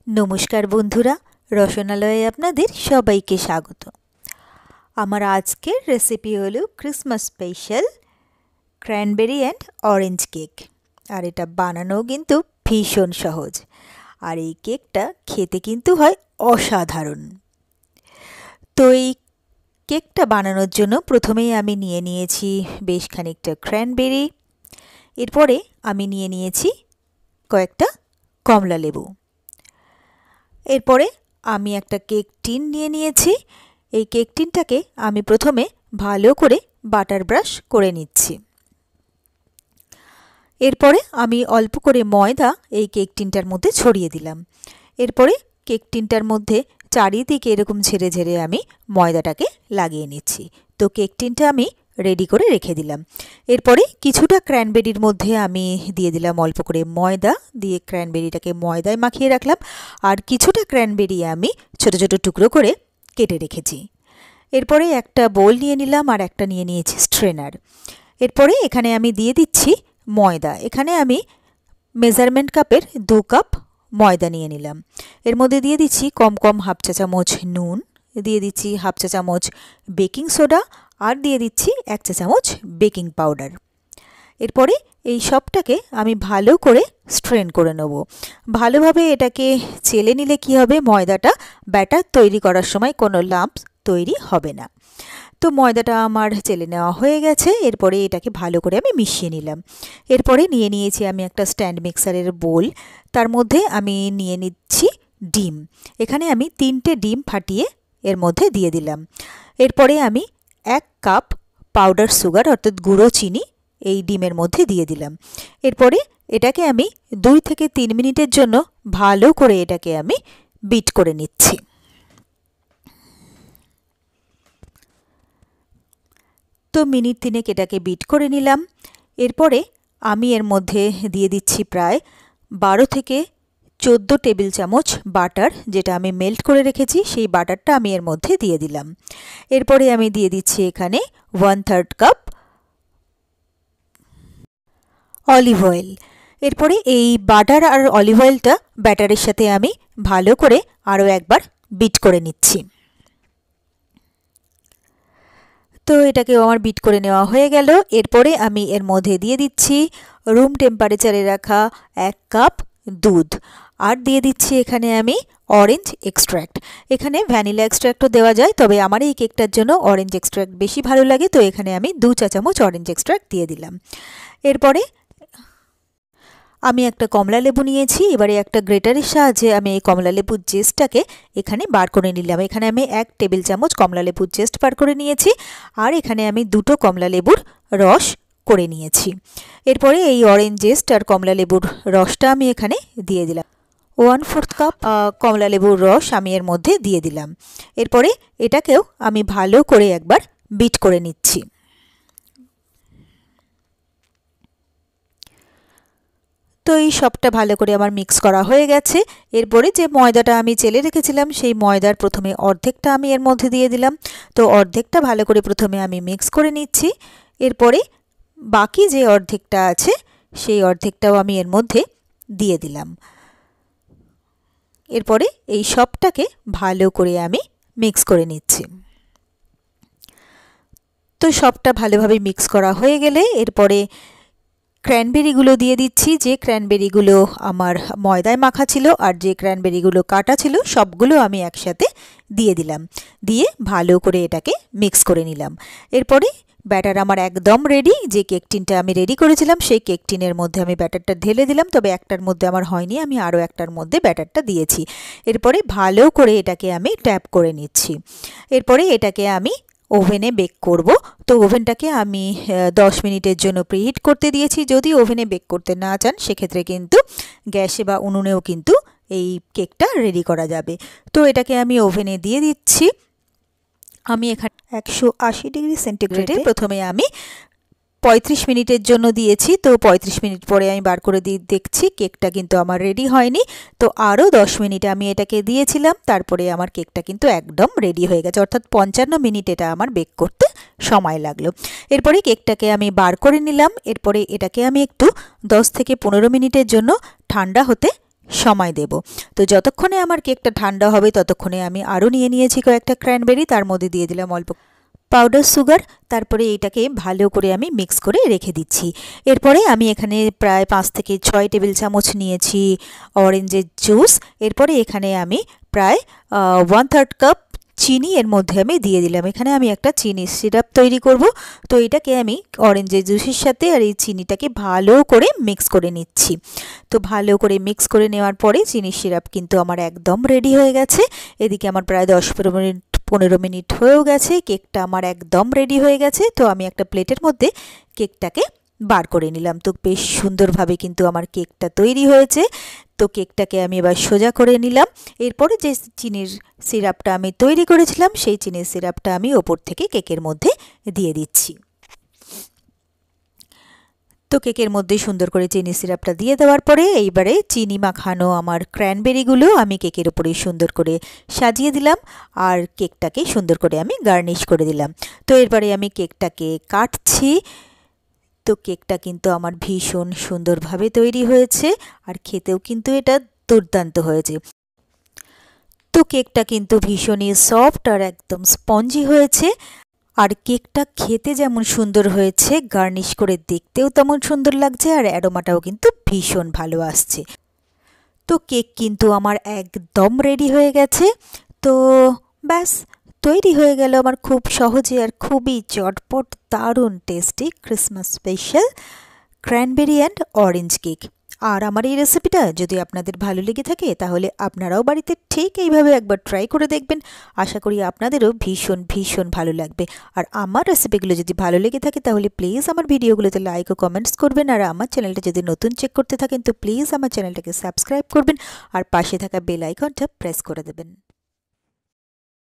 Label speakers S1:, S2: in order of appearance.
S1: नमस्कार बंधुरा रसनालये आपनादेर सबाइके स्वागत। आमार आजकेर recipe hello Christmas special cranberry and orange cake. और एटा बानानो किन्तु भीषण सहज और ये केकटा खेते किन्तु हय असाधारण। तो ये केकटा बानानोर जोन्नो प्रथमेई आमी निये नियेछि बेश खानिकटा क्रैनबेरी, एरपरे आमी निये नियेछि कयेकटा कमला लेबू, एरपरे आमी एकटा केक टिन निये नियेछि। एई केक टिनटाके आमी प्रथमे भालो करे बाटार ब्राश करे निচ্ছি। एरपरे आमी अल्प करे मयदा एई केक टिनटार मধ্যে छड़िয়ে दिलाम। एरपरे केक टिनटार मধ্যে चारिदिके एरकम झेड़े झेड़े आमी मयदाटाके লাগিয়ে নিচ্ছি। तो केक टिनटा आमी रेडी करे रेखे दिलाम। एरपरे किछुटा क्रैनबेरिर मধ্যে आमी दिए दिलाम अल्प करे मयदा, दिए क्रैनबेरिटाके मयदाय माखिয়ে राखलाम और किछुटा क्रैनबेरी आमी छोटो छोटो टुकरो करे केटे रेखेछि। एरपरे एकटा बोल निये निलाम और एकटा निये नियेछि स्ट्रेनार। एरपरे एखाने आमी दिए दिচ্ছি मयदा। एखाने आमी मेजारमेंट कापेर 2 काप मयदा निये निलाम। एर मধ্যে दिए दिচ্ছি कम कम हाफ चा चामच नुन, दिए दिচ্ছি हाफ चा चामच बेकिंग सोडा और दिए दिচ্ছি 1 चा चामच बेकिंग पाउडार। एरपरे এই সবটাকে আমি ভালো করে স্ট্রেন করে নেব। ভালোভাবে এটাকে চেলে নিলে কি হবে, ময়দাটা ব্যাটার তৈরি করার সময় কোনো লাম্পস তৈরি হবে না। তো ময়দাটা আমার চেলে নেওয়া হয়ে গেছে। এরপরে এটাকে ভালো করে আমি মিশিয়ে নিলাম। এরপরে নিয়ে নিয়েছি আমি একটা স্ট্যান্ড মিক্সারের বোল, তার মধ্যে আমি নিয়ে নিচ্ছি ডিম। এখানে আমি 3টে ডিম ফাটিয়ে এর মধ্যে দিয়ে দিলাম। এরপরে আমি 1 কাপ পাউডার সুগার অর্থাৎ গুঁড়ো চিনি এই ডিমের মধ্যে দিয়ে দিলাম। এরপরে এটাকে আমি 2 থেকে 3 মিনিটের জন্য ভালো করে এটাকে আমি বিট করে নিচ্ছি। তো মিনিট 3 এটাকে বিট করে নিলাম। এরপরে আমি এর মধ্যে দিয়ে দিচ্ছি প্রায় 12 থেকে 14 টেবিল চামচ বাটার, যেটা আমি মেল্ট করে রেখেছি সেই বাটারটা আমি এর মধ্যে দিয়ে দিলাম। এরপরে আমি দিয়ে দিচ্ছি এখানে 1/3 কাপ অলিভ অয়েল। এরপরে এই বাটার আর অলিভ অয়েলটা ব্যাটারের সাথে আমি ভালো করে আরও একবার বিট করে নিচ্ছি। তো এটাকেও আমার বিট করে নেওয়া হয়ে গেল। এরপরে আমি এর মধ্যে দিয়ে দিচ্ছি রুম টেম্পারেচারে রাখা 1 কাপ দুধ আর দিয়ে দিচ্ছি এখানে আমি অরেঞ্জ এক্সট্র্যাক্ট। এখানে ভ্যানিলা এক্সট্র্যাক্টও দেওয়া যায়, তবে আমার এই কেকটার জন্য অরেঞ্জ এক্সট্র্যাক্ট বেশি ভালো লাগে, তো এখানে আমি 2 চা চামচ অরেঞ্জ এক্সট্র্যাক্ট দিয়ে দিলাম। এরপরে আমি একটা কমলা লেবু নিয়েছি। এবারে একটা গ্রেটারের সাহায্যে আমি এই কমলা লেবুর জেস্টটাকে এখানে বার করে নিলাম। এখানে আমি 1 টেবিল চামচ কমলা লেবুর জেস্ট বার করে নিয়েছি আর এখানে আমি 2টো কমলা লেবুর রস করে নিয়েছি। এরপরে এই অরেঞ্জ জেস্ট আর কমলা লেবুর রসটা আমি এখানে দিয়ে দিলাম। 1/4 কাপ কমলা লেবুর রস আমি এর মধ্যে দিয়ে দিলাম। এরপরে এটাকেও আমি ভালো করে একবার বিট করে নিচ্ছি। তো এই সবটা ভালো করে আমার মিক্স করা হয়ে গেছে। এরপরে যে ময়দাটা আমি চেলে রেখেছিলাম সেই ময়দার প্রথমে অর্ধেকটা আমি এর মধ্যে দিয়ে দিলাম। তো অর্ধেকটা ভালো করে প্রথমে আমি মিক্স করে নিচ্ছি। এরপরে বাকি যে অর্ধেকটা আছে সেই অর্ধেকটাও আমি এর মধ্যে দিয়ে দিলাম। এরপরে এই সবটাকে ভালো করে আমি মিক্স করে নিচ্ছি। তো সবটা ভালোভাবে মিক্স করা হয়ে গেলে এরপরে ক্র্যানবেরিগুলো দিয়ে দিচ্ছি। যে ক্র্যানবেরিগুলো আমার ময়দায় মাখা ছিল আর যে ক্র্যানবেরিগুলো কাটা ছিল সবগুলো আমি একসাথে দিয়ে দিলাম। দিয়ে ভালো করে এটাকে মিক্স করে নিলাম। এরপরে ব্যাটার আমার একদম রেডি। যে কেক টিনটা আমি রেডি করেছিলাম সেই কেক টিনের মধ্যে আমি ব্যাটারটা ঢেলে দিলাম, তবে একটার মধ্যে আমার হয়নি, আমি আরও একটার মধ্যে ব্যাটারটা দিয়েছি। এরপরে ভালো করে এটাকে আমি ট্যাপ করে নিচ্ছি। এরপরে এটাকে আমি ওভেনে বেক করব। তো ওভেনটাকে আমি 10 মিনিটের জন্য প্রিহিট করতে দিয়েছি। যদি ওভেনে বেক করতে না চান সেক্ষেত্রে কিন্তু গ্যাসে বা উনুনেও কিন্তু এই কেকটা রেডি করা যাবে। তো এটাকে আমি ওভেনে দিয়ে দিচ্ছি। আমি এখানে 180 ডিগ্রি সেন্টিগ্রেডে প্রথমে আমি 35 মিনিটের জন্য দিয়েছি। তো 35 মিনিট পরে আমি বার করে দিয়ে দেখছি কেকটা কিন্তু আমার রেডি হয়নি। তো আরও 10 মিনিট আমি এটাকে দিয়েছিলাম, তারপরে আমার কেকটা কিন্তু একদম রেডি হয়ে গেছে, অর্থাৎ 55 মিনিট এটা আমার বেক করতে সময় লাগলো। এরপরে কেকটাকে আমি বার করে নিলাম। এরপরে এটাকে আমি একটু 10 থেকে 15 মিনিটের জন্য ঠান্ডা হতে সময় দেব। তো যতক্ষণে আমার কেকটা ঠান্ডা হবে ততক্ষণে আমি আরও নিয়েছি কয়েকটা ক্র্যানবেরি, তার মধ্যে দিয়ে দিলাম অল্প পাউডার সুগার, তারপরে এটাকে ভালো করে আমি মিক্স করে রেখে দিচ্ছি। এরপরে আমি এখানে প্রায় 5 থেকে 6 টেবিল চামচ নিয়েছি অরেঞ্জের জুস। এরপরে এখানে আমি প্রায় 1/3 কাপ চিনি এর মধ্যে আমি দিয়ে দিলাম। এখানে আমি একটা চিনির সিরাপ তৈরি করব। তো এটাকে আমি অরেঞ্জের জুসের সাথে আর এই চিনিটাকে ভালো করে মিক্স করে নিচ্ছি। তো ভালো করে মিক্স করে নেওয়ার পরে চিনির সিরাপ কিন্তু আমার একদম রেডি হয়ে গেছে। এদিকে আমার প্রায় 10-15 মিনিট হয়েও গেছে, কেকটা আমার একদম রেডি হয়ে গেছে। তো আমি একটা প্লেটের মধ্যে কেকটাকে বার করে নিলাম। তো বেশ সুন্দরভাবে কিন্তু আমার কেকটা তৈরি হয়েছে। তো কেকটাকে আমি এবার সোজা করে নিলাম। এরপরে যে চিনির সিরাপটা আমি তৈরি করেছিলাম সেই চিনির সিরাপটা আমি ওপর থেকে কেকের মধ্যে দিয়ে দিচ্ছি। তো কেকের মধ্যে সুন্দর করে চিনি সিরাপটা দিয়ে দেওয়ার পরে এইবারে চিনি মাখানো আমার ক্র্যানবেরিগুলো আমি কেকের উপরে সুন্দর করে সাজিয়ে দিলাম আর কেকটাকে সুন্দর করে আমি গার্নিশ করে দিলাম। তো এরপরে আমি কেকটাকে কাটছি। তো কেকটা কিন্তু আমার ভীষণ সুন্দরভাবে তৈরি হয়েছে আর খেতেও কিন্তু এটা দুর্দান্ত হয়েছে। তো কেকটা কিন্তু ভীষণই সফট আর একদম স্পঞ্জি হয়েছে। আর কেকটা খেতে যেমন সুন্দর হয়েছে, গার্নিশ করে দেখতেও তেমন সুন্দর লাগছে আর অ্যারোমাটাও কিন্তু ভীষণ ভালো আসছে। তো কেক কিন্তু আমার একদম রেডি হয়ে গেছে। তো ব্যাস তৈরি হয়ে গেল আমার খুব সহজে আর খুবই চটপট দারুণ tasty Christmas special cranberry and orange cake. আর আমার এই রেসিপিটা যদি আপনাদের ভালো লেগে থাকে তাহলে আপনারাও বাড়িতে ঠিক এইভাবে একবার ট্রাই করে দেখবেন। আশা করি আপনাদেরও ভীষণ ভীষণ ভালো লাগবে। আর আমার রেসিপিগুলো যদি ভালো লেগে থাকে তাহলে প্লিজ আমার ভিডিওগুলোতে লাইক ও কমেন্টস করবেন। আর আমার চ্যানেলটা যদি নতুন চেক করতে থাকেন তো প্লিজ আমার চ্যানেলটাকে সাবস্ক্রাইব করবেন আর পাশে থাকা বেল আইকনটা প্রেস করে দেবেন।